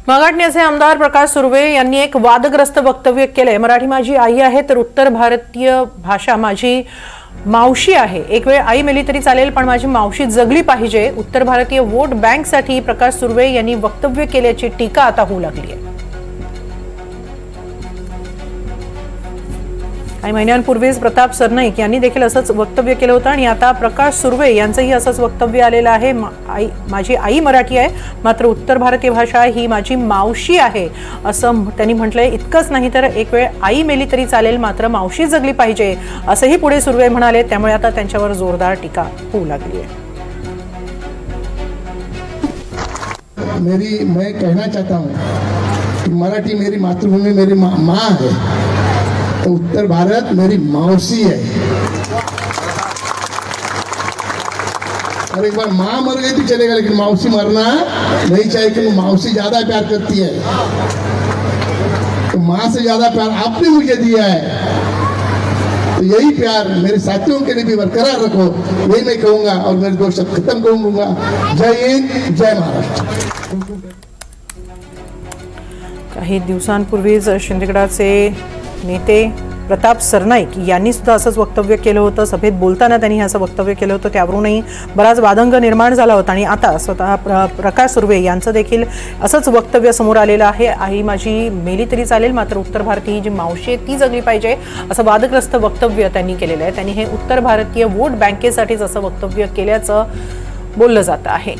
मागाटण्याचे आमदार प्रकाश सुर्वे यांनी एक वादग्रस्त वक्तव्य केले। मराठी माझी आई आहे तर उत्तर भारतीय भाषा माझी मावशी आहे। एक वेळ आई मेली तरी चालेल पण माझी मावशी जगली पाहिजे। उत्तर भारतीय वोट बँकसाठी प्रकाश सुर्वे यांनी वक्तव्य केल्याची टीका आता होऊ लागली आहे। काही महिन्यांपूर्वीच प्रताप सरनाईक यांनी देखील असंच वक्तव्य केलं होतं आणि आता प्रकाश सुर्वे यांचंही असंच वक्तव्य आलेलं आहे। माझी आई मराठी आहे मात्र उत्तर भारतीय भाषा ही माझी मावशी आहे असं त्यांनी म्हटलंय। इतकंच नाही तर एक वेळ आई मेली तरी चालेल मात्र मावशी जगली पाहिजे असंही पुढे सुर्वे म्हणाले। त्यामुळे आता त्यांच्यावर जोरदार टीका होऊ लागली आहे। मैं कहना चाहता हूँ कि मराठी मेरी मातृभूमि मेरी माँ है तो उत्तर भारत मेरी मौसी है। और एक बार माँ मर गई तो चलेगा लेकिन मौसी मरना नहीं चाहिए कि मौसी ज्यादा प्यार करती है। तो माँ से ज्यादा प्यार आपने मुझे दिया है तो यही प्यार मेरे साथियों के लिए भी बरकरार रखो, यही मैं कहूंगा और मेरे दो शब्द खत्म करूंगा। जय हिंद, जय महाराष्ट्र। काही दिवसांपूर्वीच शिंदेगडाचे नेते प्रताप सरनाईक यांनी सुद्धा असंच वक्तव्य केलं होतं। सभेत बोलताना त्यांनी असं वक्तव्य केलं होतं। त्यावरूनही बराच वादंग निर्माण झाला होता आणि आता स्वतः प्रकाश सुर्वे यांचं देखील असंच वक्तव्य समोर आलेलं आहे। आई माझी मेली तरी चालेल मात्र उत्तर भारतीय जी मावशी ती जगली पाहिजे असं वादग्रस्त वक्तव्य त्यांनी केलेलं आहे। त्यांनी हे उत्तर भारतीय वोट बँकेसाठीच असं वक्तव्य केल्याचं बोललं जात आहे।